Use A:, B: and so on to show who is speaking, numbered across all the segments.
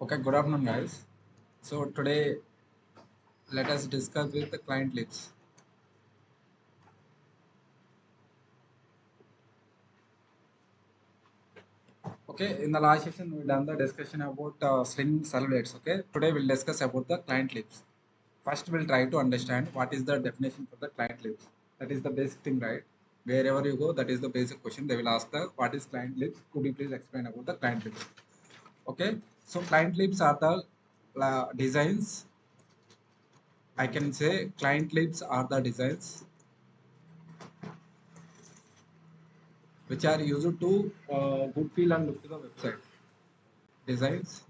A: Okay, good afternoon, guys. So today let us discuss with the Clientlibs. Okay, in the last session we done the discussion about string servlets. Okay, today we'll discuss about the Clientlibs. First, we'll try to understand what is the definition for the Clientlibs. That is the basic thing, right? Wherever you go, that is the basic question. They will ask the what is Clientlibs. Could you please explain about the Clientlibs? Okay, so Clientlibs are the designs. I can say Clientlibs are the designs which are used to good feel and look to the website. Designs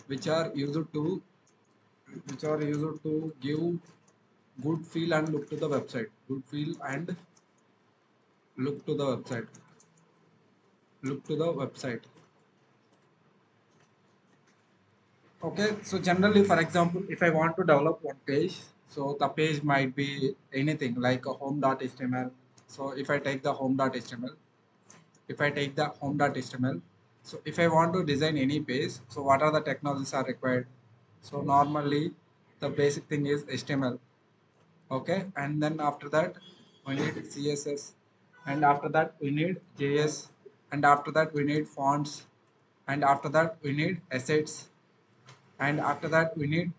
A: which are used to give good feel and look to the website. Good feel and look to the website. Look to the website. Okay, so generally, for example, if I want to develop one page, so the page might be anything like a home.html. So if I take the home.html, so if I want to design any page, so what are the technologies are required? So normally the basic thing is HTML. Okay, and then after that we need CSS, and after that we need JS, and after that we need fonts, and after that we need assets, and after that we need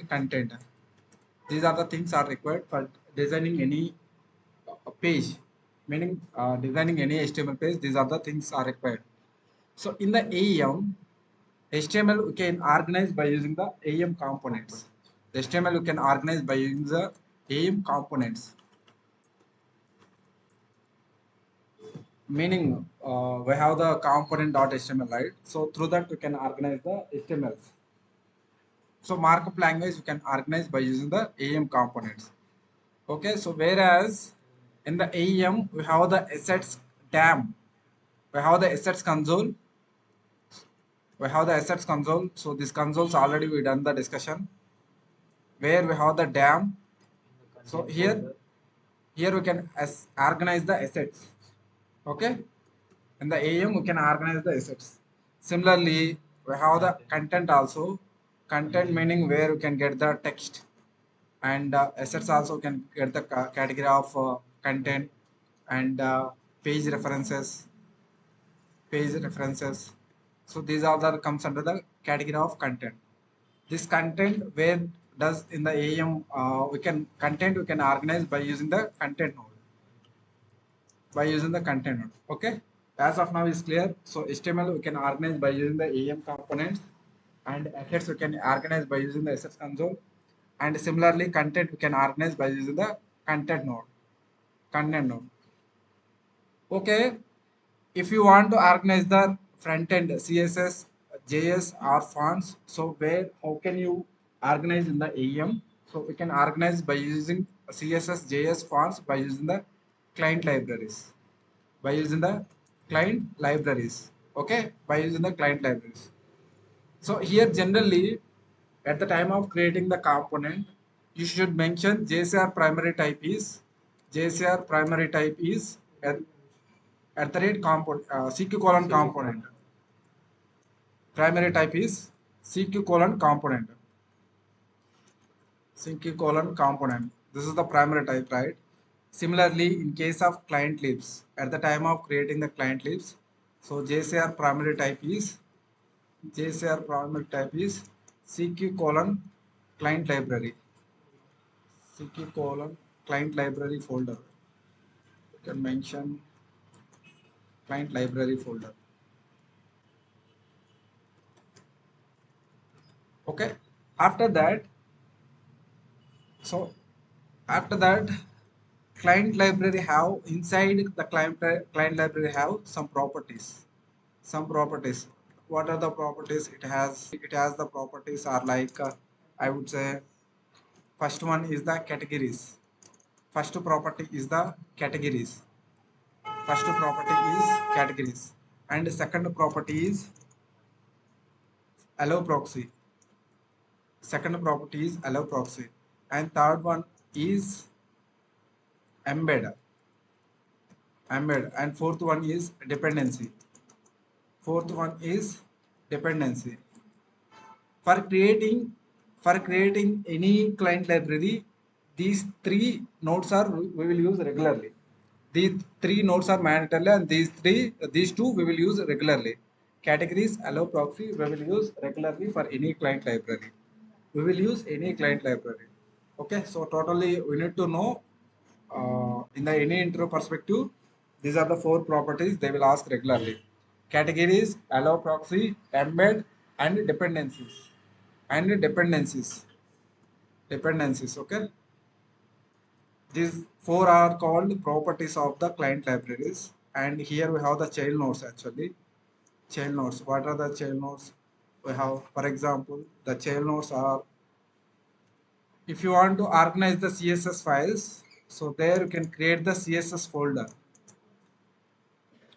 A: content. These are the things are required for designing any page, meaning designing any HTML page. These are the things are required. So in the AEM, HTML we can organize by using the AEM components. HTML you can organize by using the AEM components. Meaning we have the component.html, right? So through that we can organize the HTMLs. So markup language you can organize by using the AEM components. Okay, so whereas in the AEM we have the assets DAM, we have the assets console, so this consoles already we done the discussion where we have the DAM. So here we can organize the assets. Okay, in the AEM we can organize the assets. Similarly, we have the content also. Content meaning where you can get the text, and assets also can get the category of content and page references. So these are the comes under the category of content. This content where does in the AEM we can organize by using the content node. Okay, as of now is clear. So HTML we can organize by using the AEM components, and assets we can organize by using the assets console, and similarly content we can organize by using the content node. Okay, if you want to organize the front end CSS, JS or fonts, so where how can you organize in the AEM? So we can organize by using CSS, JS fonts by using the client libraries. Okay, by using the client libraries. So here generally at the time of creating the component, you should mention JCR primary type is at the rate component CQ colon component. Primary type is CQ colon component. This is the primary type, right? Similarly, in case of Clientlibs, at the time of creating the Clientlibs, so JCR primary type is CQ colon client library. CQ colon client library folder. You can mention client library folder. Okay. After that, so after that, client library have inside the client library have some properties. What are the properties it has? It has the properties are like I would say first one is the categories. First property is the categories. And the second property is allowProxy. And third one is embed. And fourth one is dependency. Fourth one is dependency. For creating any client library, these three nodes are we will use regularly. These three nodes are mandatory, and these two we will use regularly. Categories, allow proxy, we will use regularly for any client library. We will use any client library. Okay, so totally we need to know in the any intro perspective, these are the four properties they will ask regularly. Categories, allow proxy, embed, and dependencies. And dependencies, okay. These four are called properties of the client libraries. And here we have the child nodes actually. Child nodes. What are the child nodes? We have, for example, the child nodes are, if you want to organize the CSS files, so there you can create the CSS folder.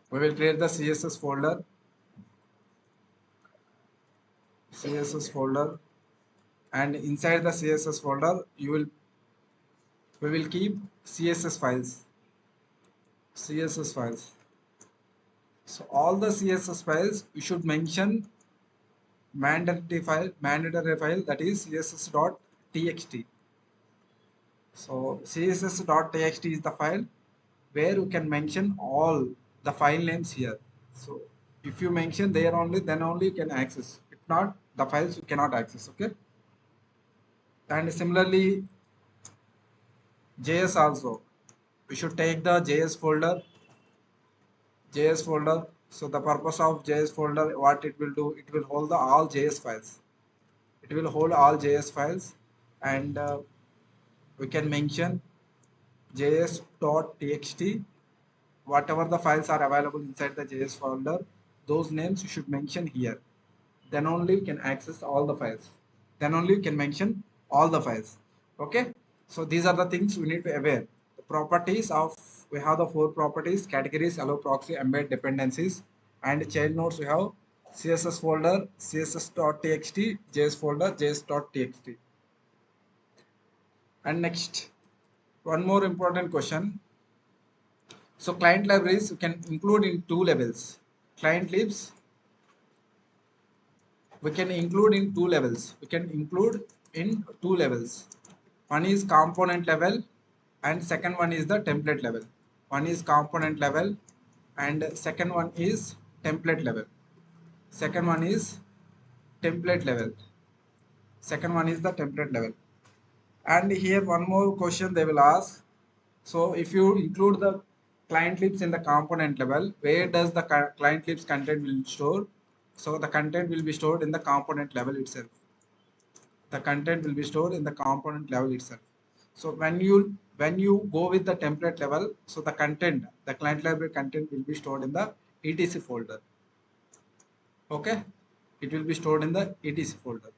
A: We will create the CSS folder, and inside the CSS folder, we will keep CSS files. CSS files. So all the CSS files we should mention mandatory file that is css.txt. So css.txt is the file where you can mention all the file names here. So if you mention there only, then only you can access. If not, the files you cannot access. Okay. And similarly, JS also. We should take the JS folder. JS folder. So the purpose of JS folder, what it will do, it will hold the all JS files. It will hold all JS files, and we can mention js.txt. Whatever the files are available inside the JS folder, those names you should mention here. Then only you can access all the files. Then only you can mention all the files. Okay. So these are the things we need to aware. The properties of, we have the four properties: categories, allow proxy, embed, dependencies, and child nodes. We have CSS folder, css.txt, JS folder, js.txt. And next, one more important question. So client libraries you can include in two levels. Clientlibs we can include in two levels. We can include in two levels. One is component level, and second one is the template level. One is component level, and second one is template level. Second one is template level. Second one is the template level. And here one more question they will ask. So if you include the client libs in the component level, where does the client libs content will store? So the content will be stored in the component level itself. The content will be stored in the component level itself. So when you go with the template level, so the content, the client library content will be stored in the etc folder. Okay, it will be stored in the etc folder.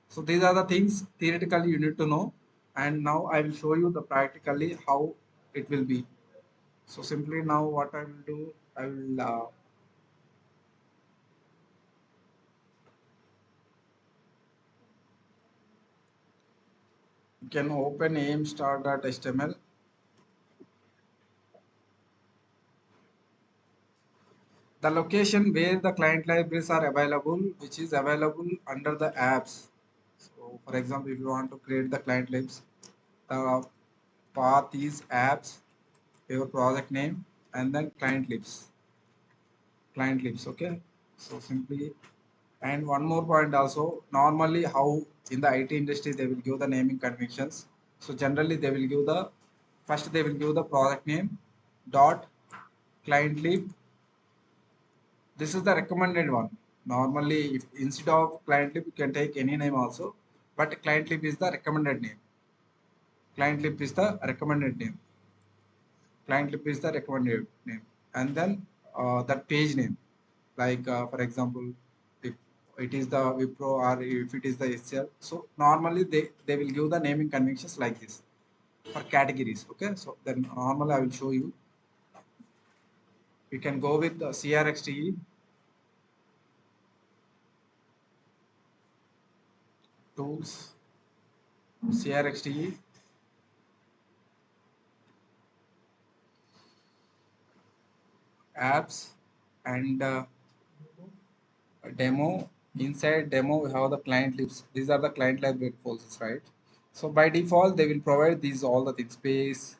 A: So these are the things theoretically you need to know, and now I will show you the practically how it will be. So simply now what I will do, I will you can open aemstar.html. The location where the client libraries are available, which is available under the apps. So for example, if you want to create the client libs, the path is apps, your project name, and then client libs. Okay. So simply, and one more point also, normally how in the IT industry they will give the naming conventions. So generally they will give the, first they will give the project name dot client lib. This is the recommended one. Normally if instead of client lib you can take any name also, but client lib is the recommended name. Client lib is the recommended name. Client lib is the recommended name. And then that page name, like for example, if it is the Wipro or if it is the SL. So normally they will give the naming conventions like this for categories. Okay, so then normally I will show you. You can go with the CRXTE tools, CRXTE, apps, and demo. Inside demo we have the client libs. These are the client library folders, right? So by default they will provide these all the things: space,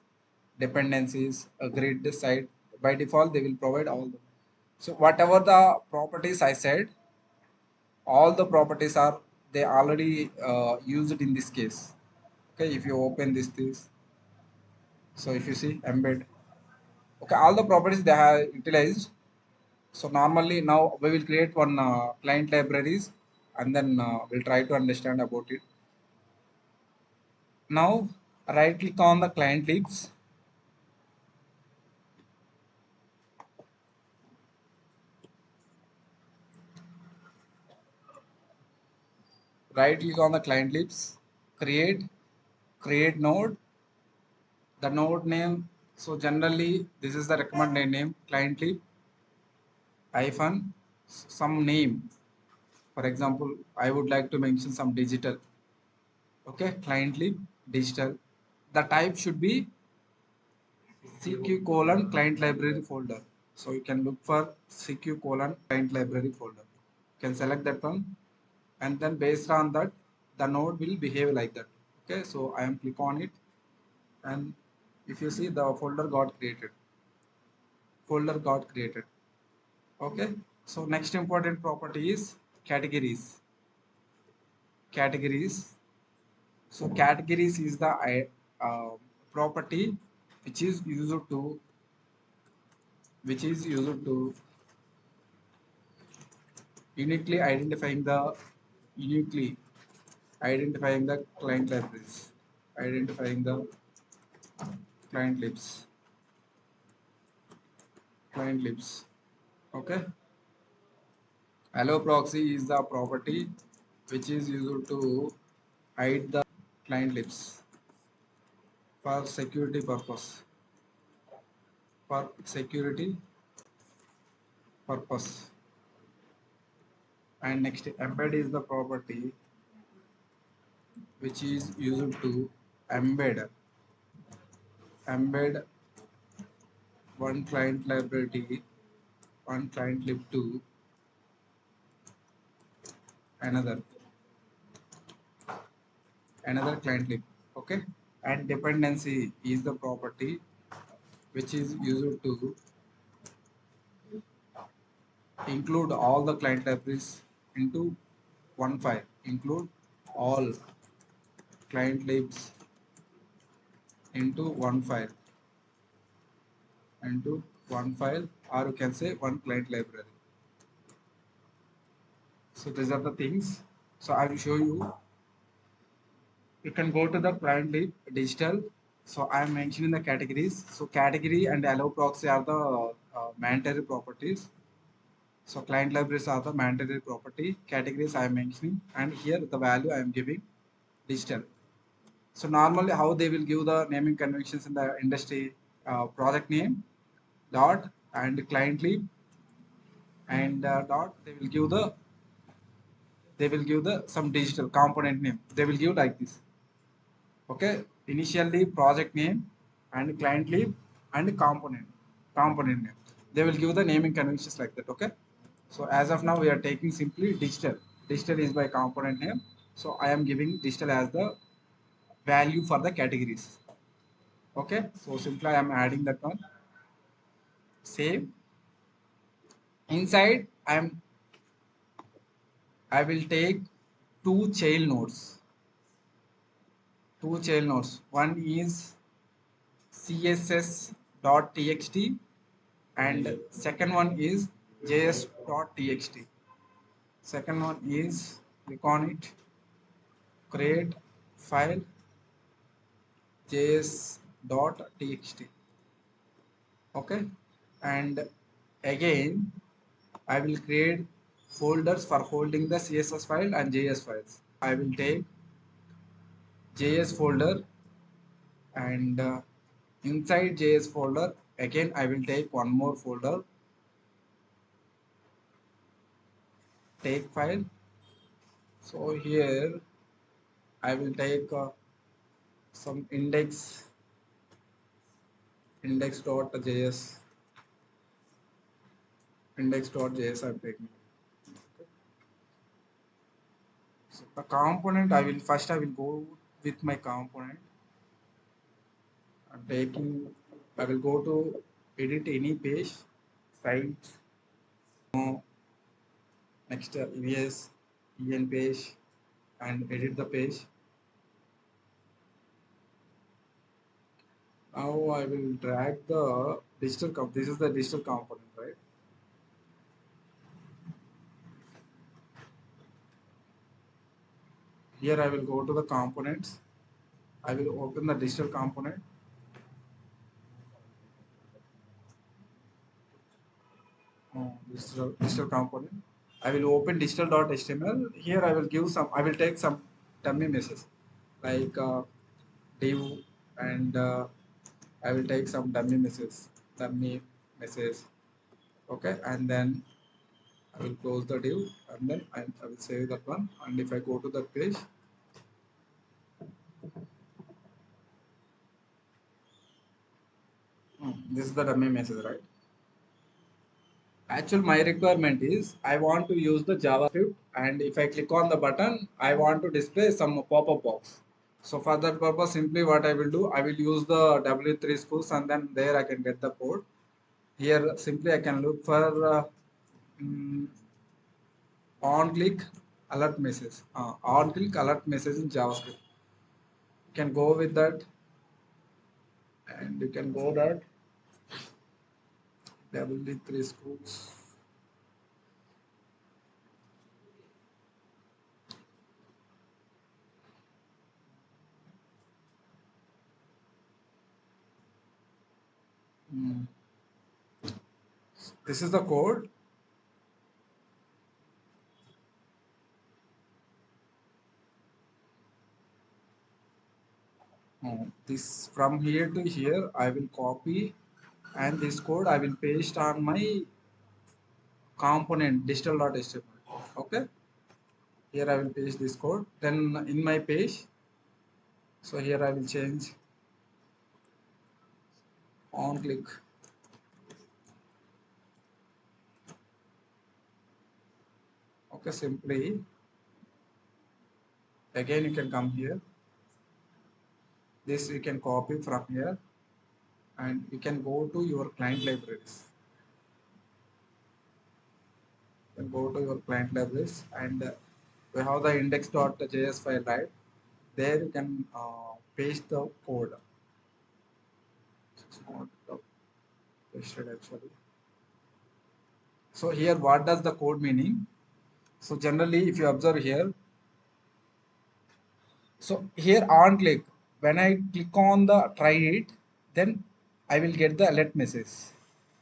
A: dependencies, a grid site. By default they will provide all the, so whatever the properties I said, all the properties are they already used in this case. Okay, if you open this, so if you see embed, okay, all the properties they have utilized. So normally now we will create one client libraries, and then we'll try to understand about it. Now right click on the client libs, right click on the client libs, create node, the node name. So generally this is the recommended name, client lib hyphen some name. For example, I would like to mention some digital. Okay, client lib digital. The type should be CQ colon client library folder. So you can look for CQ colon client library folder. You can select that one, and then based on that, the node will behave like that. Okay, so I am click on it, and if you see the folder got created. Folder got created. Okay, so next important property is categories. Categories. So categories is the property which is used to which is used to uniquely identifying the uniquely identifying the client libraries, identifying the client libs, client libs. Okay, allowProxy is the property which is used to hide the client libs for security purpose. For security purpose. And next, embed is the property which is used to embed one client library, one client lib to another client lib. Okay, and dependency is the property which is used to include all the client libraries into one file, include all client libs into one file, or you can say one client library. So these are the things. So I will show you. You can go to the client lib digital. So I am mentioning the categories. So category and allow proxy are the mandatory properties. So client libraries are the mandatory property. Categories I am mentioning, and here the value I am giving digital. So normally how they will give the naming conventions in the industry, project name dot and client lib and dot, they will give the some digital component name. They will give like this. Okay, initially project name and client lib and component name. They will give the naming conventions like that. Okay, so as of now we are taking simply digital. Digital is by component name. So I am giving digital as the value for the categories. Okay, so simply I am adding that one. Save. Inside I will take two child nodes. Two child nodes. One is css.txt and second one is js.txt. Second one is, click on it, create file js.txt. Okay, and again I will create folders for holding the css file and js files. I will take js folder, and inside js folder again I will take one more folder, take file. So here I will take some index.js I'm taking. The component I will go with my component. I'm taking, I will go to edit any page, site, next ES, EN page, and edit the page. Now I will drag the this is the digital component, right? Here I will go to the components. I will open the digital component. Digital component. I will open digital.html. Here I will give some, I will take some dummy messages like div, and I will take some dummy message. Okay, and then I will close the div, and then I will save that one. And if I go to that page, this is the dummy message, right? Actually, my requirement is I want to use the JavaScript, and if I click on the button, I want to display some pop-up box. So for that purpose, simply what I will do, I will use the W3 schools, and then there I can get the code. Here simply I can look for mm, on click alert message. On click alert message in JavaScript. You can go with that, and you can go that W3 schools. Mm. This is the code. This from here to here I will copy, and this code I will paste on my component digital.html. Okay, here I will paste this code, then in my page, so here I will change on click. Okay, simply again you can come here, this you can copy from here, and you can go to your client libraries. You can go to your client libraries, and we have the index.js file, right? There you can paste the code. It's not pasted actually. So here what does the code meaning? So generally if you observe here, so here on click, when I click on the try it, then I will get the alert message.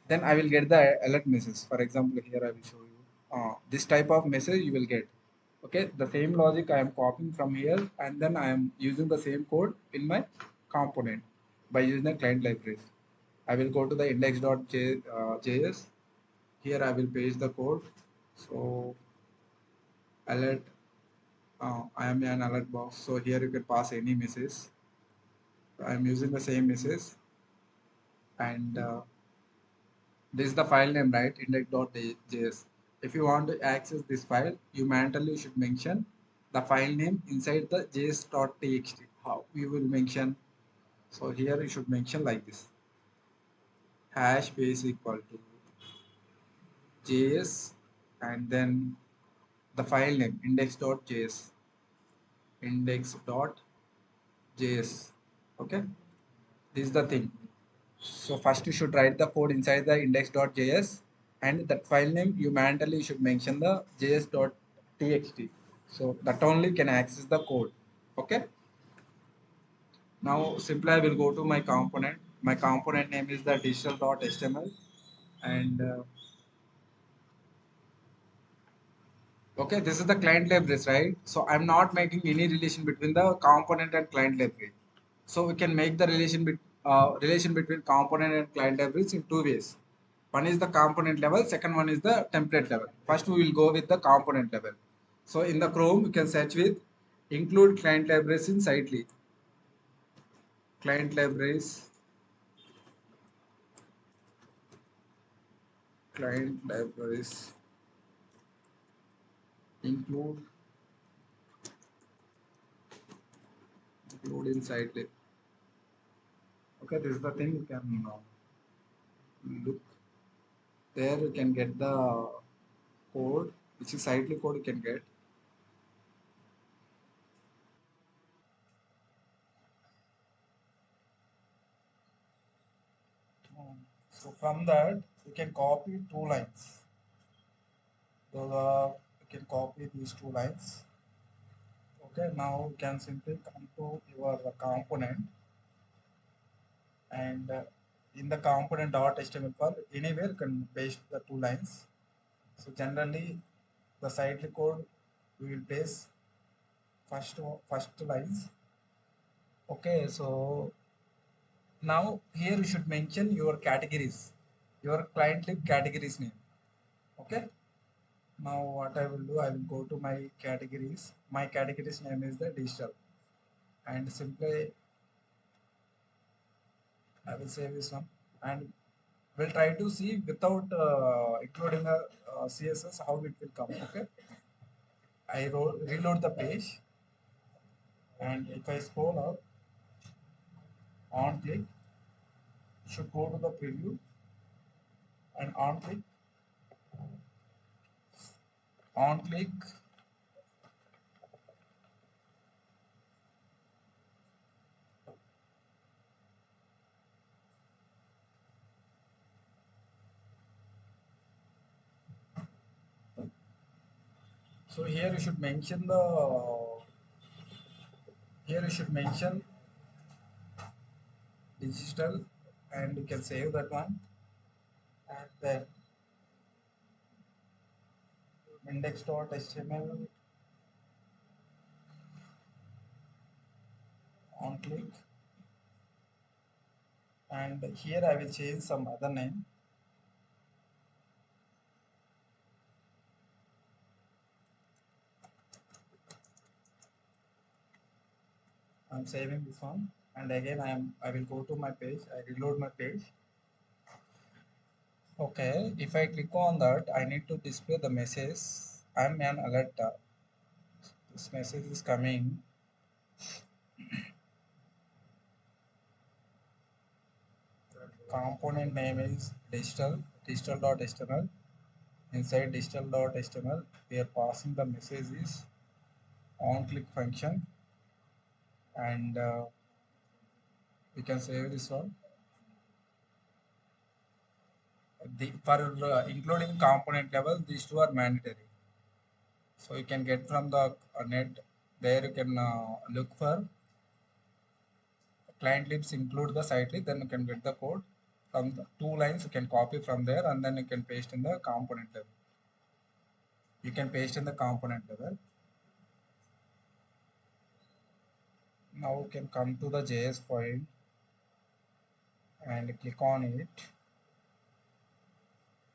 A: Then I will get the alert message. For example, here I will show you this type of message you will get. Okay, the same logic I am copying from here, and then I am using the same code in my component by using the client libraries. I will go to the index.js. Here I will paste the code. So alert, I am an alert box. So here you can pass any message. I am using the same message, and this is the file name, right? Index.js. If you want to access this file, you manually should mention the file name inside the js.txt. How you will mention? So here you should mention like this: hash base equal to js, and then the file name index.js, index.js. Okay, this is the thing. So first you should write the code inside the index.js, and that file name you manually should mention the js.txt. So that only can access the code. Okay. Now simply I will go to my component. My component name is the digital.html, and okay, this is the client libraries, right? So I'm not making any relation between the component and client library. So we can make the relation between component and client libraries in two ways. One is the component level, second one is the template level. First we will go with the component level. So in the Chrome you can search with include client libraries in Sitely. Client libraries, client libraries include load inside it. Okay, this is the thing you can look there. You can get the code, which is sidely code you can get. So from that you can copy two lines. So you can copy these two lines. Okay, now you can simply come to your component, and in the component .html file anywhere you can paste the two lines. So generally the site code we will paste first lines. Okay, so now here you should mention your categories, your client lib categories name. Okay, now what I will do, I will go to my categories. My categories name is the digital, and simply I will save this one, and we'll try to see without including a CSS how it will come. Okay, reload the page, and if I scroll up, on click, should go to the preview, and on click. So here you should mention digital, and you can save that one, and then index.html, on click, and here I will change some other name. I'm saving this one, and again I will go to my page. I reload my page. Okay, if I click on that, I need to display the message. I'm an alert. This message is coming. Component name is digital.html. Inside digital.html, we are passing the message is on click function, and we can save this one. For including component level, these two are mandatory. So you can get from the net. There you can look for Clientlibs include the site lib, then you can get the code from the two lines. You can copy from there, and then you can paste in the component level. You can paste in the component level. Now you can come to the JS file and click on it.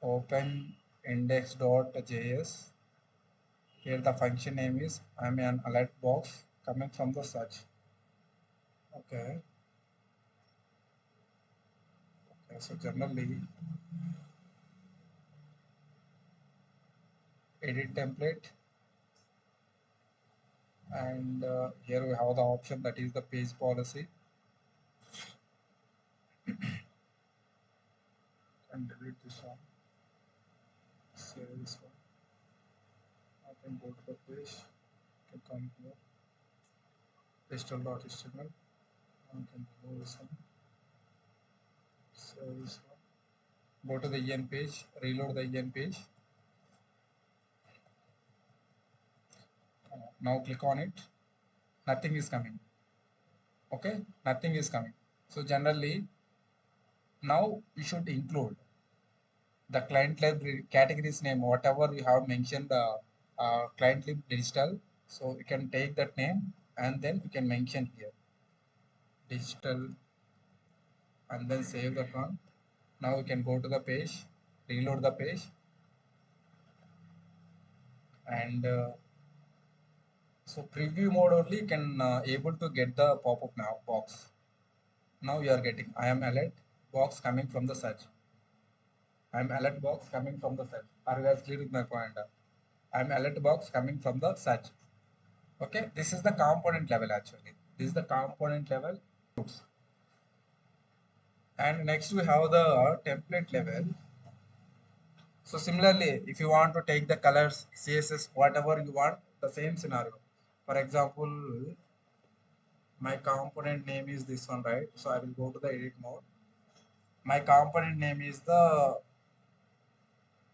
A: Open index.js. Here the function name is I'm an alert box coming from the search. Okay. Okay, so generally edit template, and here we have the option that is the page policy, and delete this one, save this one. I can go to the page, can come here, digital.html, I can remove this one, save this one, go to the EN page, reload the EN page. Now click on it, nothing is coming. Okay, nothing is coming. So generally now you should include the client lib categories name, whatever you have mentioned, client lib digital. So you can take that name, and then you can mention here digital, and then save that one. Now you can go to the page, reload the page, and so preview mode only you can able to get the pop-up now box. Now you are getting I am alert box coming from the search. I am alert box coming from the search. Are you guys clear with my point? I am alert box coming from the search. Okay, this is the component level actually. This is the component level. And next we have the template level. So similarly, if you want to take the colors, CSS, whatever you want, the same scenario. For example, my component name is this one, right? So I will go to the edit mode. My component name is the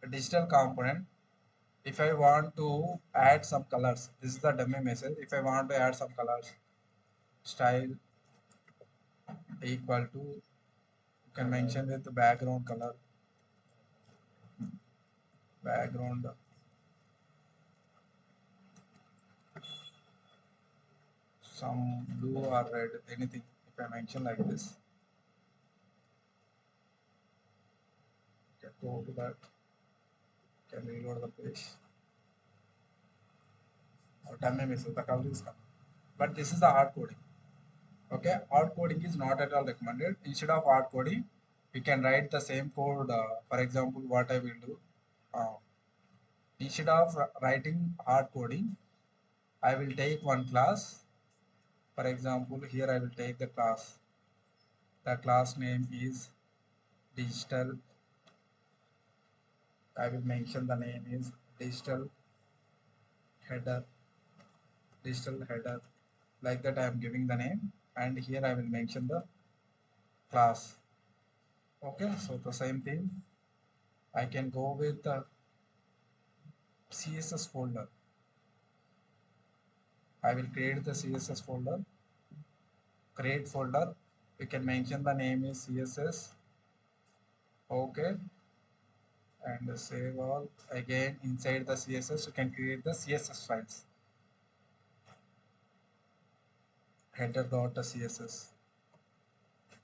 A: digital component. If I want to add some colors, this is the dummy message. If I want to add some colors, style equal to, you can mention with the background color, background some blue or red, anything. If I mention like this, go to that, can reload the page. Or dummy message, the color is coming. But this is the hard coding. Okay, hard coding is not at all recommended. Instead of hard coding, we can write the same code. For example, what I will do, uh, instead of writing hard coding, I will take one class. For example, here I will take the class. The class name is digital. I will mention the name is digital header. Digital header. Like that, I am giving the name, and here I will mention the class. Okay, so the same thing. I can go with the CSS folder. I will create the CSS folder. Create folder. You can mention the name is CSS. Okay, and save all. Again, inside the CSS, you can create the CSS files. Header.css.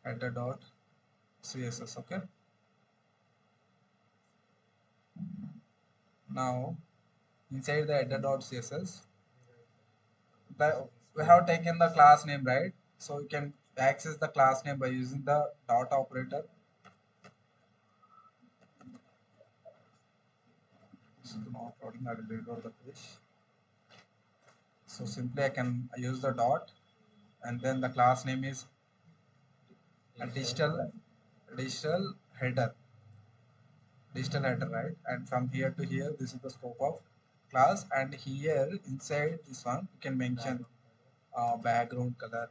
A: Header.css. Okay. Now, inside the header.css, we have taken the class name, right? So you can access the class name by using the dot operator. So not loading, I will reload the page. So simply I can use the dot, and then the class name is a digital header, right? And from here to here, this is the scope of class, and here inside this one you can mention background color,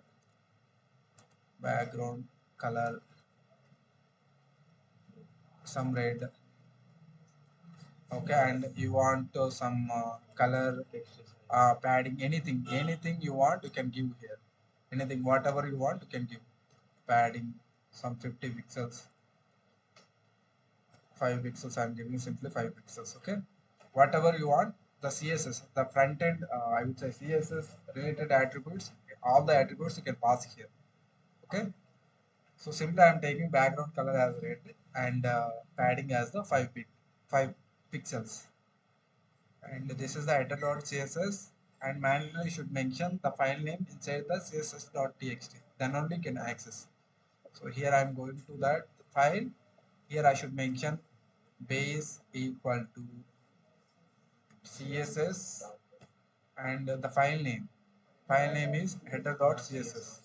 A: some red. Okay, and you want some color padding, anything you want, you can give here. Anything, whatever you want, you can give. Padding, some 50 pixels, 5 pixels. I'm giving simply 5 pixels. Okay, whatever you want. The CSS, the front end, I would say CSS related attributes, all the attributes you can pass here. Okay, so simply I'm taking background color as red and padding as the 5 pixels. And this is the header.css, and manually should mention the file name inside the css.txt, then only can access. So here I am going to that file. Here I should mention base equal to css, and the file name is header.css,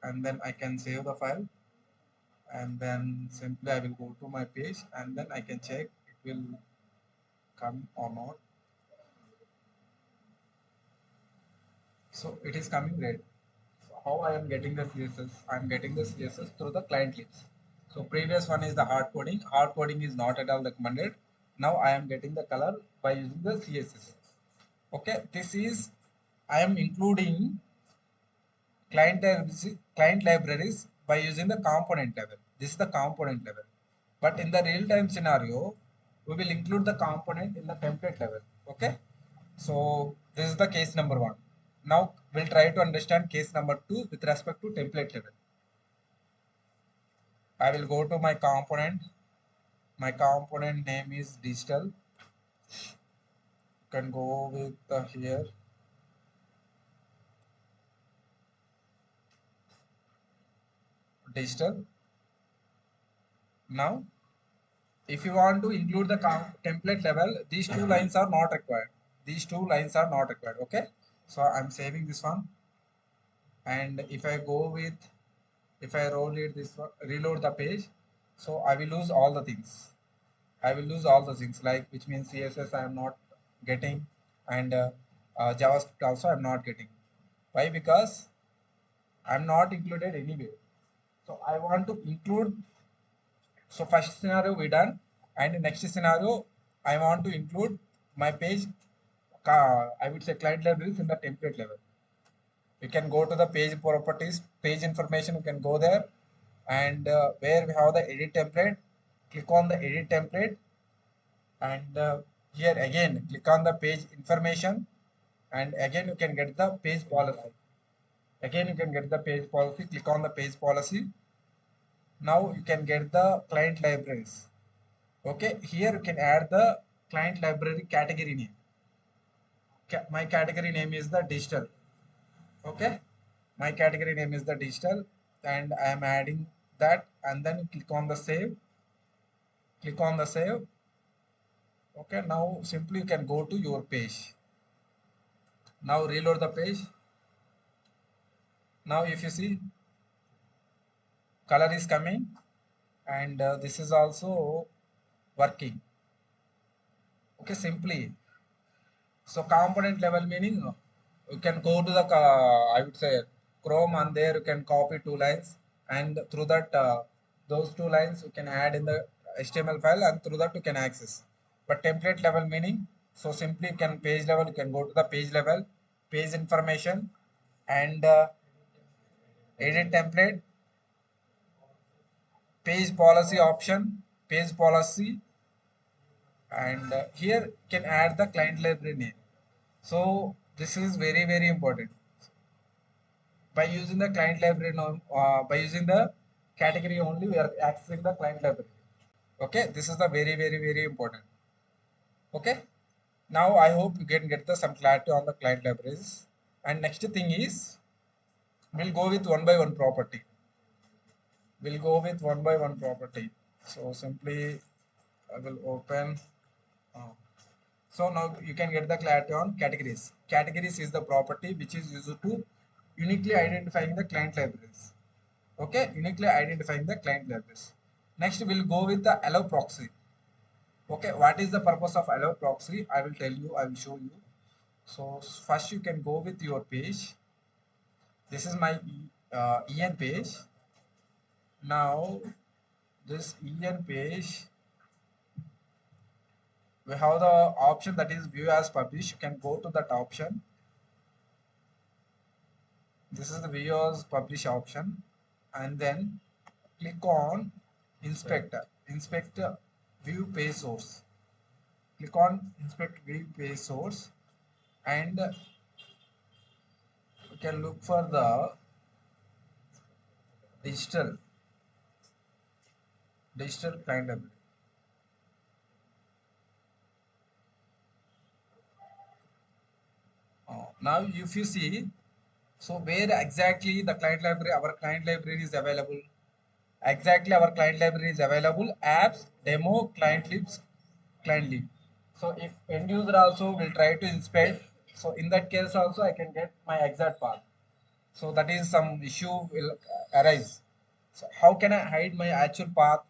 A: and then I can save the file, and then simply I will go to my page, and then I can check it will come or not. So it is coming red. How I am getting the CSS? I am getting the CSS through the Clientlibs. So previous one is the hard coding. Hard coding is not at all recommended. Now I am getting the color by using the CSS. Okay, this is, I am including client libraries by using the component level. This is the component level. But in the real-time scenario, we will include the component in the template level. Okay. So this is the case number 1. Now we'll try to understand case number 2 with respect to template level. I will go to my component. My component name is digital. You can go with here. Digital. Now, if you want to include the template level, these two lines are not required. These two lines are not required. Okay. So I'm saving this one, and if I go with, if I roll it this one, reload the page, so I will lose all the things. I will lose all the things, like which means CSS I am not getting, and JavaScript also I'm not getting. Why? Because I'm not included anyway. So I want to include. So first scenario we done, and next scenario I want to include my page. I would say client libraries in the template level. You can go to the page properties, page information. You can go there, and where we have the edit template, click on the edit template, and here again click on the page information, and again you can get the page policy. Again you can get the page policy. Click on the page policy. Now you can get the client libraries. Okay, here you can add the client library category name. My category name is the digital. Okay, my category name is the digital, and I am adding that, and then you click on the save. Click on the save. Okay, now simply you can go to your page. Now reload the page. Now if you see, color is coming, and this is also working. Okay, simply. So component level meaning you can go to the I would say Chrome, and there you can copy two lines, and through that those two lines you can add in the HTML file, and through that you can access. But template level meaning, so simply you can page level, you can go to the page level, page information, and edit template, page policy option, page policy, and here you can add the client library name. So this is very very important. By using the client library name, by using the category only, we are accessing the client library. Okay, this is the very very very important. Okay, now I hope you can get the some clarity on the client libraries. And next thing is, we'll go with one by one property. We'll go with one by one property. So simply I will open. uh, so now you can get the clarity on categories. Categories is the property which is used to uniquely identifying the client libraries. Okay, uniquely identifying the client libraries. Next we'll go with the allowProxy. Okay, what is the purpose of allowProxy? I will tell you, I will show you. So first you can go with your page. This is my EN page. Now this EN page, we have the option that is view as published. You can go to that option. This is the view as publish option, and then click on inspect view page source. Click on inspect view page source, and you can look for the digital client library. Now if you see, so where exactly the client library, our client library is available? Exactly, our client library is available: apps, demo, Clientlibs, Clientlib. So if end user also will try to inspect, so in that case also I can get my exact path. So that is some issue will arise. So how can I hide my actual path?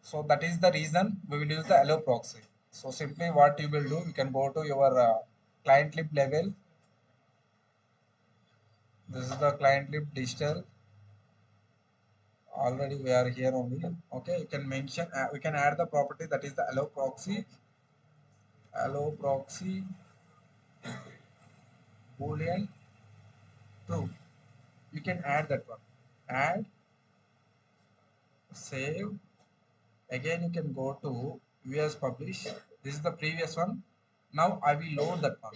A: So that is the reason we will use the allowProxy. So simply what you will do, you can go to your Clientlib level. This is the Clientlib digital. Already we are here only. Okay, you can mention, we can add the property that is the allowProxy boolean true. You can add that one. Add, save. Again you can go to view as publish. This is the previous one. Now I will load that one.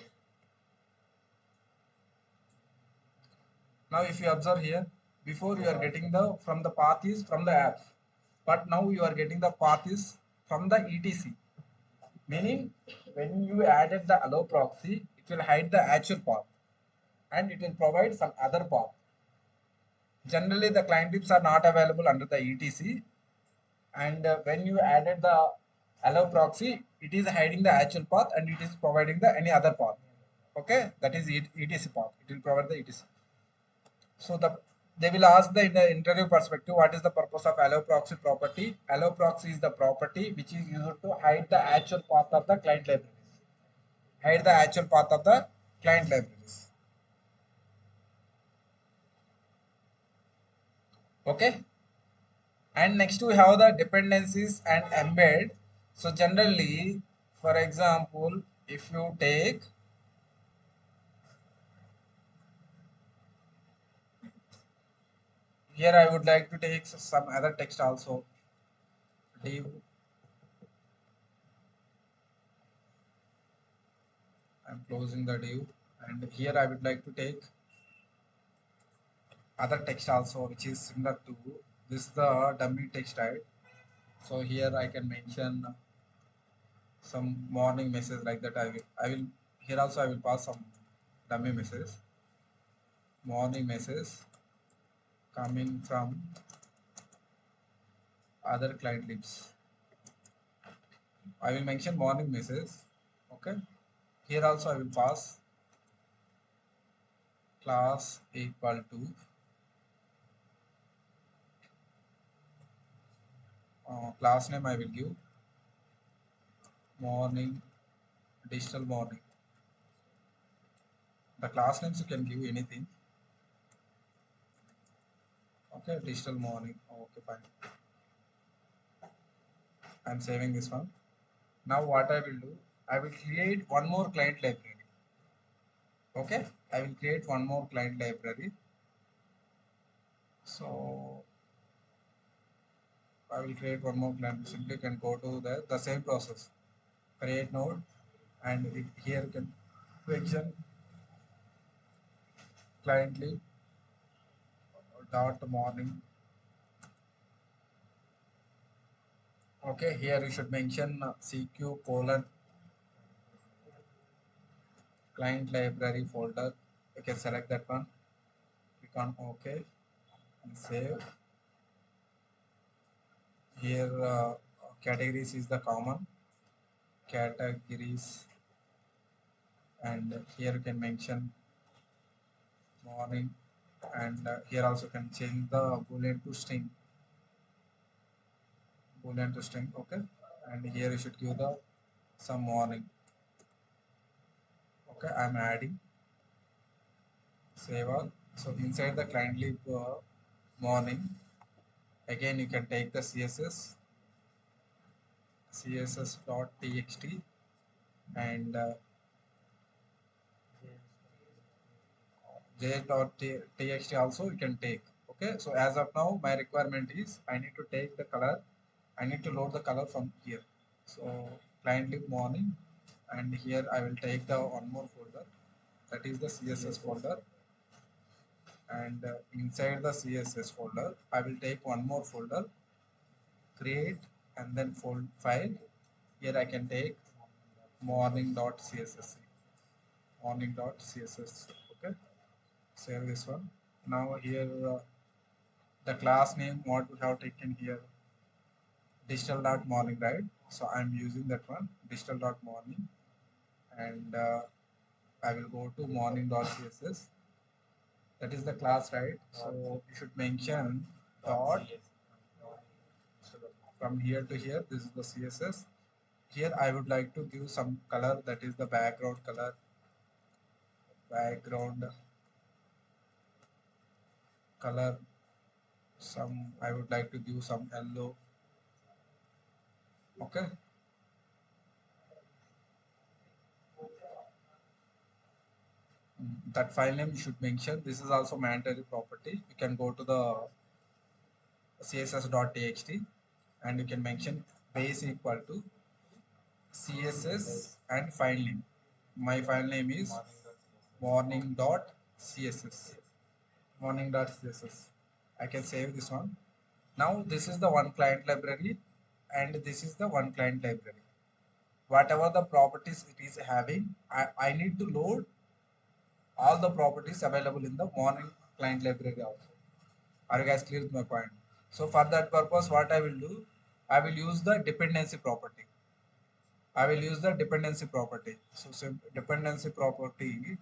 A: Now if you observe here, before you are getting the from the path is from the apps, but now you are getting the path is from the etc. Meaning when you added the allowProxy, it will hide the actual path, and it will provide some other path. Generally the client tips are not available under the etc, and when you added the allowProxy, it is hiding the actual path, and it is providing the any other path. Okay, that is etc path. It will provide the etc. So they will ask in the interview perspective, what is the purpose of allowProxy property? AllowProxy is the property which is used to hide the actual path of the client libraries. Hide the actual path of the client libraries. Okay. And next we have the dependencies and embed. So generally, for example, if you take here, I would like to take some other text also. Div. I'm closing the div, and here I would like to take other text also, which is similar to this the dummy text, right? So here I can mention some morning message like that. I will here also I will pass some dummy message, morning message coming from other client lips. I will mention morning message. Okay. Here also I will pass class equal to class name. I will give morning, digital morning. The class names you can give anything. Okay, digital morning. Okay, fine. I'm saving this one. Now what I will do, I will create one more client library. Okay, I will create one more client library. So I will create one more client. Simply can go to the same process. Create node, and here you can mention clientlib dot morning. Okay, here you should mention CQ colon client library folder. You can select that one. Click on OK and save. Here categories is the common categories, and here you can mention morning, and here also can change the boolean to string. Okay, and here you should give the some morning. Okay, I'm adding save all. So inside the clientlib morning, again you can take the css.txt, and j.txt also you can take. Okay, so as of now my requirement is I need to take the color. I need to load the color from here. So clientlib morning, and here I will take the one more folder, that is the css folder, and inside the css folder I will take one more folder, create, and then file. Here I can take morning.css. Okay, save this one. Now here the class name what we have taken here, digital.morning, right? So I'm using that one, digital.morning, and I will go to morning.css. That is the class, right? So you should mention dot from here to here. This is the CSS. Here I would like to give some color, that is the background color, background color. Some I would like to give some yellow. Okay. That file name you should mention. This is also mandatory property. You can go to the css.txt, and you can mention base equal to css and file name. My file name is morning.css. Morning.css. I can save this one. Now this is the one client library, and this is the one client library. Whatever the properties it is having, I need to load all the properties available in the morning client library also. Are you guys clear with my point? So for that purpose, what I will do, I will use the dependency property. I will use the dependency property. So dependency property.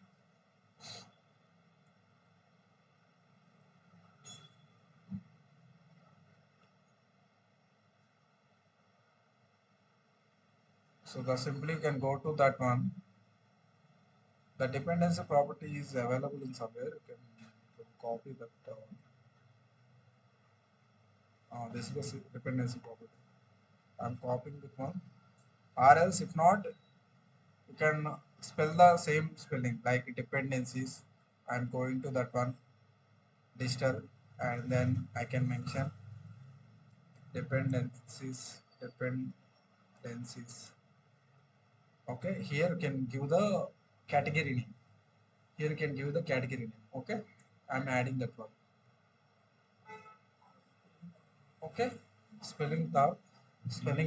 A: So the simply you can go to that one. The dependency property is available in somewhere. You can copy that. This is the dependency property. I'm copying this one. Or else, if not, you can spell the same spelling like dependencies. I'm going to that one, digital, and then I can mention dependencies. Okay, here you can give the category name. Here you can give the category name. Okay, I'm adding that one. Okay, spelling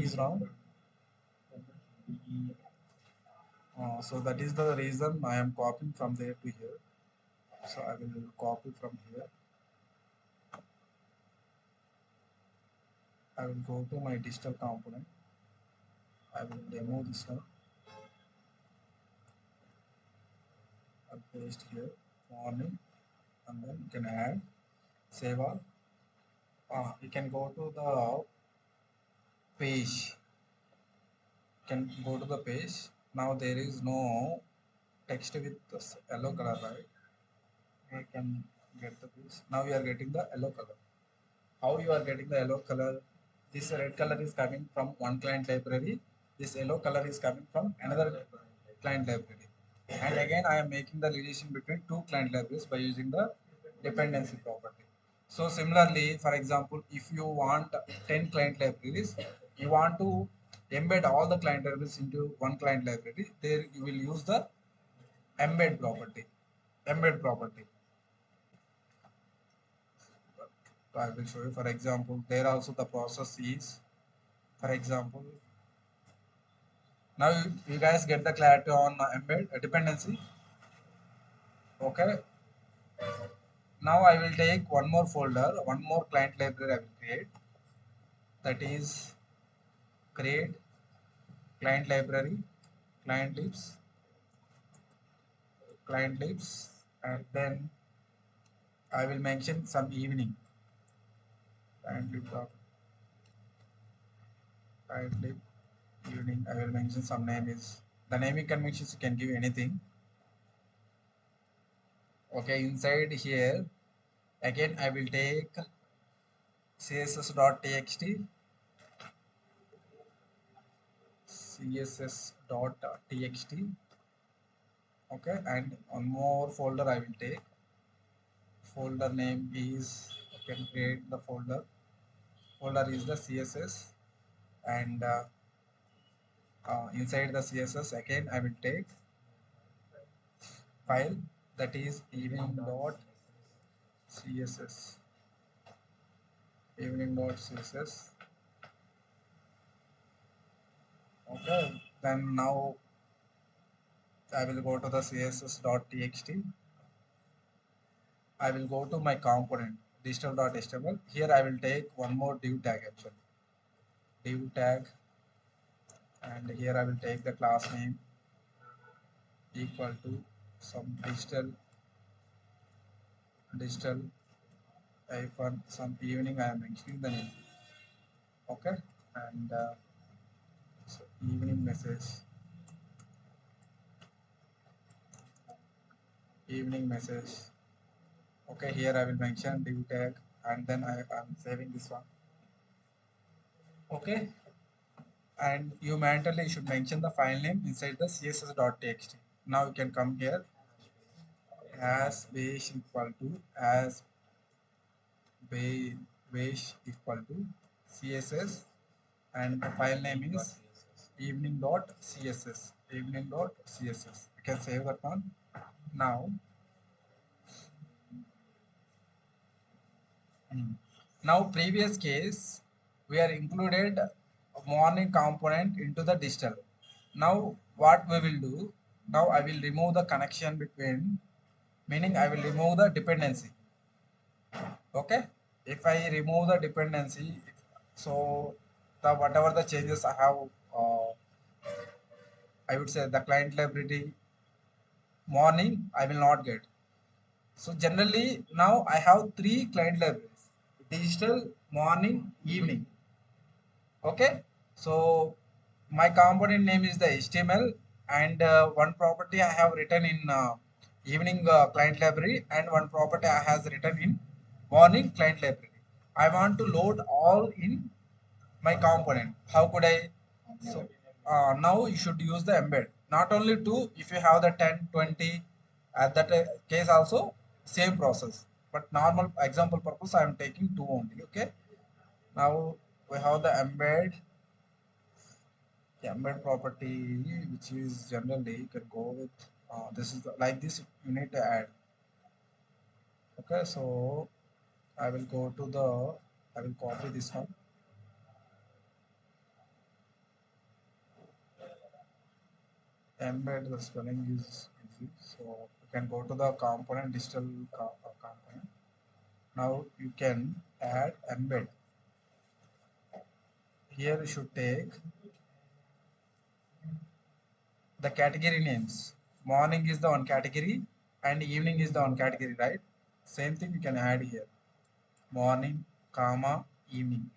A: is wrong. So that is the reason I am copying from there to here. So I will copy from here. I will go to my digital component. I will demo this one. I'll paste here morning, and then you can add save all. You can go to the page. You can go to the page. Now there is no text with this yellow color, right? I can get the piece. Now you are getting the yellow color. How you are getting the yellow color? This red color is coming from one client library. This yellow color is coming from another client library. And again, I am making the relation between two client libraries by using the dependency property. So similarly, for example, if you want 10 client libraries, you want to embed all the client libraries into one client library, there you will use the embed property. Embed property. I will show you. For example, there also the process is, for example, now you guys get the clarity on embed dependency. Okay. Now I will take one more folder, one more client library I will create. That is create client library, clientlibs, clientlibs, and then I will mention some evening. Clientlib of clientlib evening. I will mention some name is the naming conventions you can give anything. Okay, inside here again I will take css.txt, css.txt. Okay, and one more folder I will take. Folder name is, you can create the folder is the css, and inside the css again I will take file that is evening.css, evening.css. Okay, then now I will go to the css.txt. I will go to my component digital.html. Here I will take one more div tag actually, div tag, and here I will take the class name equal to some digital hyphen some evening. I am mentioning the name. Okay, and so evening message. Okay, here I will mention div tag, and then I am saving this one. Okay, and you mandatory should mention the file name inside the css.txt. Now you can come here as base equal to as base equal to css, and the file name is evening.css, evening.css. You can save that one. Now now previous case we are included a morning component into the digital. Now what we will do, now I will remove the connection between, meaning I will remove the dependency. Okay, if I remove the dependency, so the whatever the changes I have I would say the client library morning, I will not get. So generally now I have three client libraries: digital, morning, evening. Okay. So my component name is the HTML, and one property I have written in evening client library, and one property I has written in morning client library. I want to load all in my component. How could I? So now you should use the embed. Not only two, if you have the 10, 20, at that case also same process. But normal example purpose, I am taking two only. Okay. Now we have the embed property, which is generally you can go with this is like this. You need to add. Okay. So I will go to the. I will copy this one. Embed, the spelling is easy, so you can go to the component digital component. Now you can add embed. Here you should take the category names. Morning is the one category and evening is the one category, right? Same thing you can add here: morning comma evening.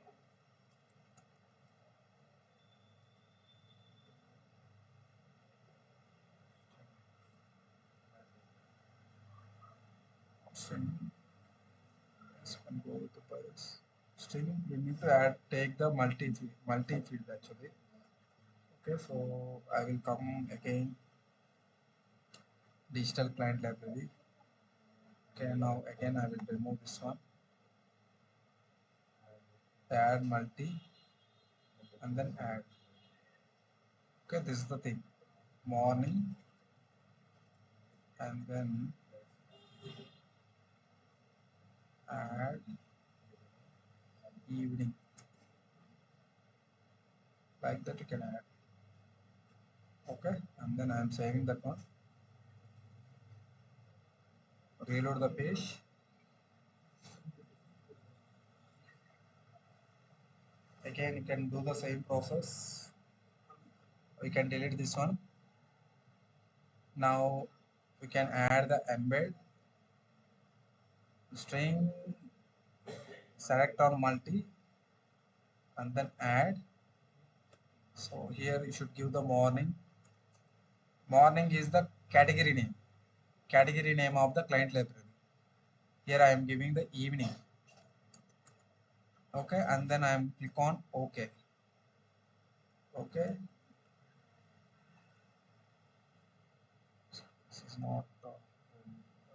A: String, yes, can go with the files. String, we need to add, take the multi field actually. Okay, so I will come again, digital client library. Okay, now again I will remove this one, add multi, and then add. Okay, this is the thing: morning, and then add evening. Like that you can add. Okay, and then I am saving that one. Reload the page. Again, you can do the same process. You can delete this one. Now you can add the embed string, select on multi, and then add. So here you should give the morning. Morning is the category name of the client library. Here I am giving the evening. Okay, and then I am click on OK. Okay, this is not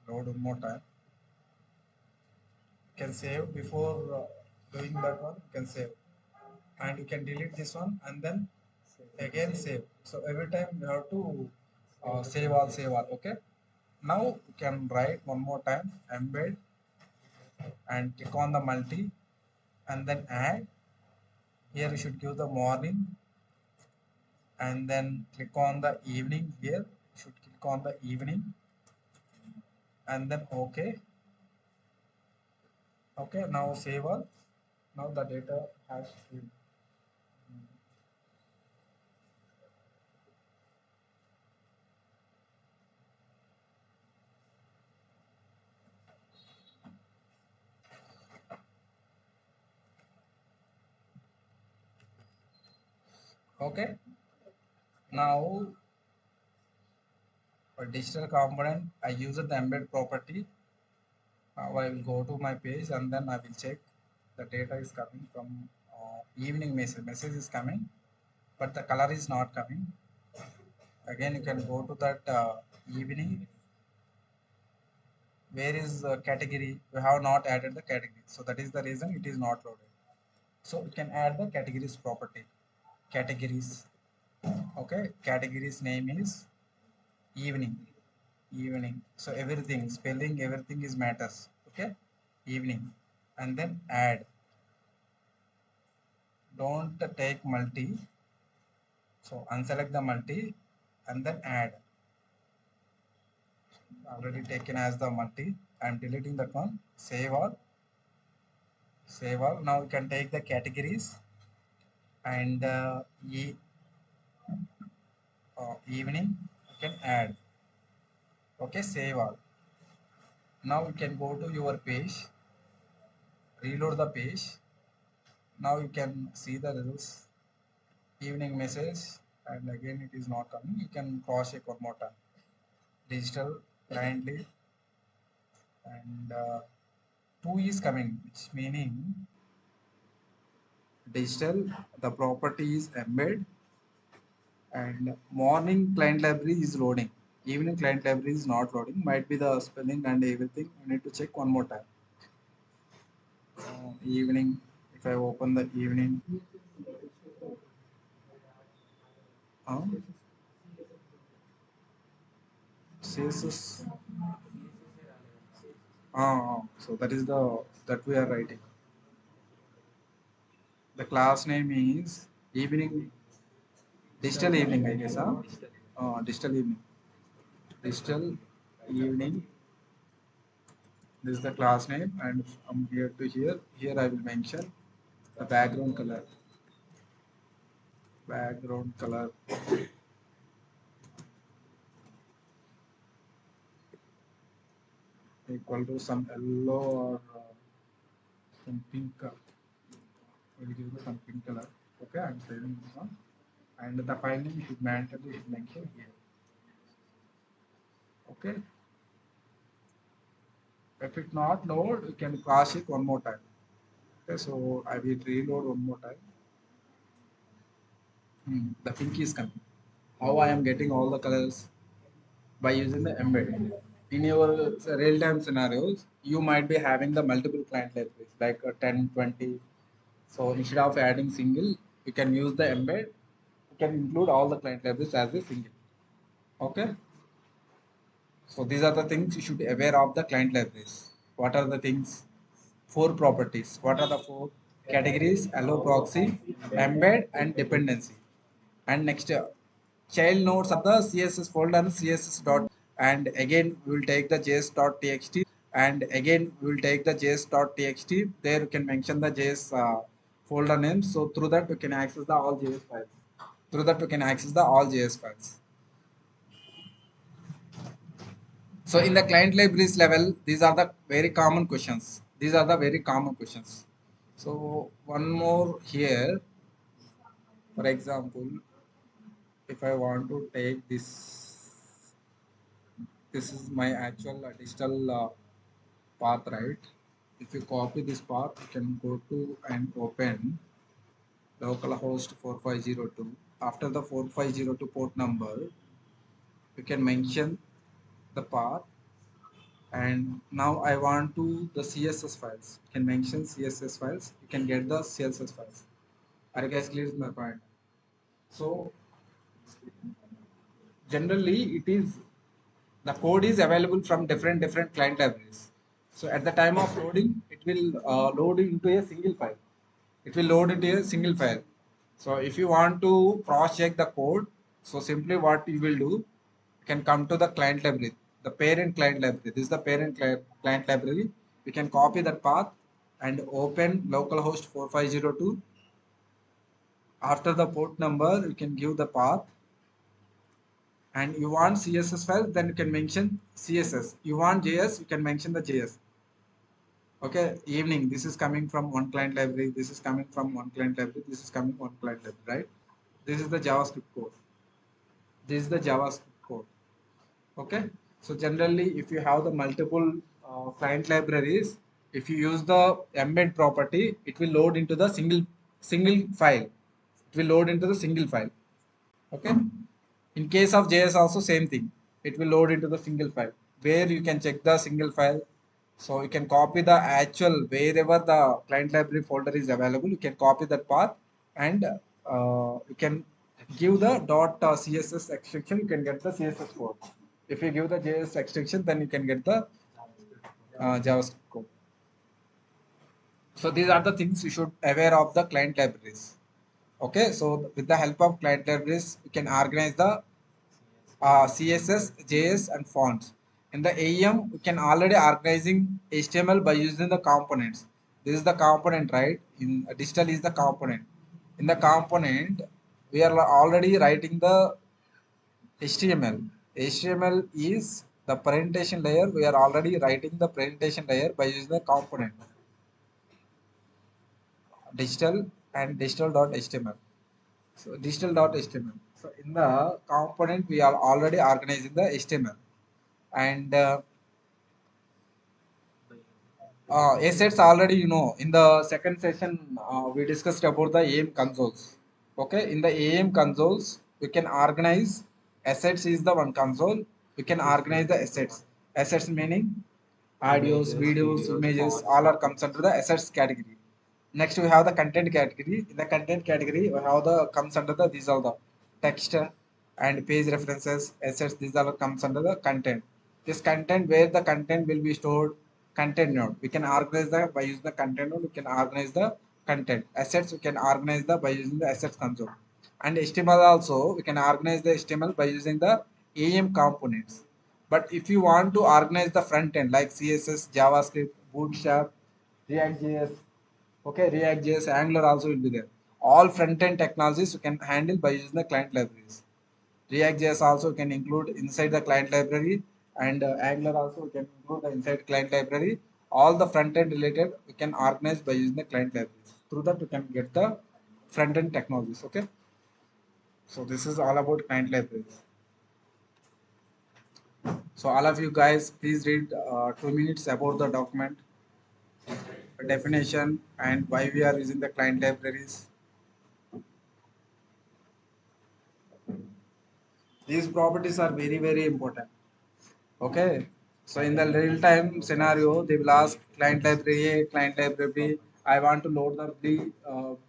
A: load one more time. You can save before doing that one. You can save, and you can delete this one and then again save. So every time you have to save all, save all. Okay, now you can write one more time embed and click on the multi and then add. Here you should give the morning and then click on the evening. Here you should click on the evening and then OK. Okay, now save all. Now the data has to. Okay, now for digital component, I use the embed property. Now I will go to my page and then I will check the data is coming from evening message. Message is coming, but the color is not coming. Again, you can go to that evening. Where is category? We have not added the category, so that is the reason it is not loaded. So you can add the categories property. Categories. Okay, categories name is evening. Evening. So everything, spelling, everything is matters. Okay, evening, and then add. Don't take multi. So unselect the multi, and then add. Already taken as the multi. I'm deleting that one. Save all. Save all. Now you can take the categories and evening, you can add. Okay, save all. Now you can go to your page, reload the page. Now you can see the results. Evening message, and again it is not coming. You can cross check one more time. Digital, Cliently, and 2 is coming, which meaning digital, the property is embed, and morning client library is loading. Evening client library is not loading. Might be the spelling and everything. I need to check one more time. Evening, if I open the evening, uh, CSS. So that is the that we are writing. The class name is evening, digital evening, I guess. Digital evening, digital evening. This is the class name, and from here to here, here I will mention the background color. Background color equal to some yellow or some pink. We'll give it some pink color. Okay, I'm saving this one. And the file name should mandatory should mention here. Okay. If it not load, you can cross it one more time. Okay, so I will reload one more time. The pink is coming. How I am getting all the colors? By using the embed. In your real-time scenarios, you might be having the multiple client libraries like 10, 20. So instead of adding single, you can use the embed. You can include all the client libraries as a single. Okay. So these are the things you should be aware of the client libraries. What are the things? 4 properties. What are the 4 categories? AllowProxy, Embed, and Dependency. And next, child nodes of the CSS folder and CSS dot. And again, we will take the js.txt. And again, we will take the js.txt. There you can mention the JS folder name. So through that, you can access the all JS files. Through that, you can access the all JS files. So in the client libraries level, these are the very common questions. These are the very common questions. So one more here, for example, if I want to take this is my actual digital path, right? If you copy this path, you can go to and open localhost 4502. After the 4502 port number, you can mention the path, and now I want to the CSS files. You can mention CSS files. You can get the CSS files. Are you guys clear with my point? So generally, it is the code is available from different client libraries. So at the time of loading, it will load into a single file. It will load into a single file. So if you want to cross check the code, so simply what you will do, you can come to the client library, the parent client library. This is the parent client library. We can copy that path and open localhost 4502. After the port number, you can give the path, and you want CSS file, then you can mention CSS. You want JS, you can mention the JS. Okay, evening, this is coming from one client library, this is coming from one client library, this is coming one client library, right? This is the JavaScript code. This is the JavaScript code. Okay, so generally, if you have the multiple client libraries, if you use the embed property, it will load into the single file. It will load into the single file. Okay. In case of JS also same thing. It will load into the single file where you can check the single file. So you can copy the actual wherever the client library folder is available. You can copy that path, and you can give the .css extension. You can get the CSS code. If you give the JS extension, then you can get the JavaScript code. So these are the things you should aware of the client libraries. Okay, so with the help of client libraries, you can organize the CSS, JS, and fonts. In the AEM, we can already organizing HTML by using the components. This is the component, right? In digital is the component. In the component, we are already writing the HTML. HTML is the presentation layer. We are already writing the presentation layer by using the component digital and digital.html. So digital.html. So in the component we are already organizing the HTML and assets already in the second session we discussed about the AEM consoles. Okay, in the AEM consoles we can organize assets is the one console. We can organize the assets. Assets meaning audios, videos, images, all are comes under the assets category. Next we have the content category. In the content category we have the comes under the these are the text and page references assets. These all comes under the content. This content where the content will be stored content node. We can organize the by using the content node. We can organize the content assets. We can organize the by using the assets console. And HTML also we can organize the HTML by using the AEM components. But if you want to organize the front end like CSS, JavaScript, Bootstrap, React.js, okay, React.js, Angular also will be there. All front end technologies you can handle by using the client libraries. React.js also can include inside the client library and Angular also can include the inside client library. All the front end related we can organize by using the client libraries. Through that we can get the front end technologies. Okay. So this is all about client libraries. So all of you guys, please read 2 minutes about the document, definition, and why we are using the client libraries. These properties are very, very important. Okay. So in the real time scenario, they will ask client library A, client library B. I want to load the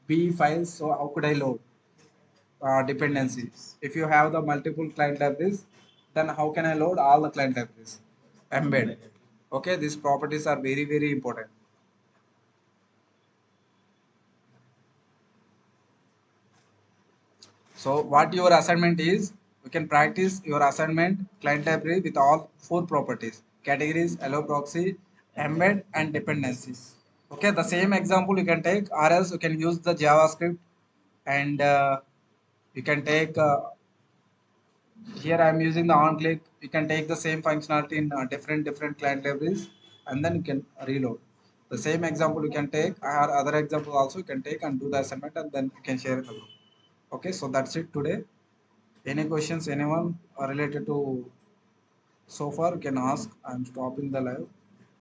A: B files. So how could I load dependencies? If you have the multiple client libraries, then how can I load all the client libraries? Embed. Okay. These properties are very, very important. So what your assignment is, you can practice your assignment client library with all four properties, categories, allowProxy, embed and dependencies. Okay, the same example you can take or else you can use the JavaScript and you can take here I am using the on click. You can take the same functionality in different client libraries and then you can reload. The same example you can take or other example also you can take and do the assignment and then you can share it. Okay, so that's it today. Any questions, anyone related to so far, can ask. I'm stopping the live.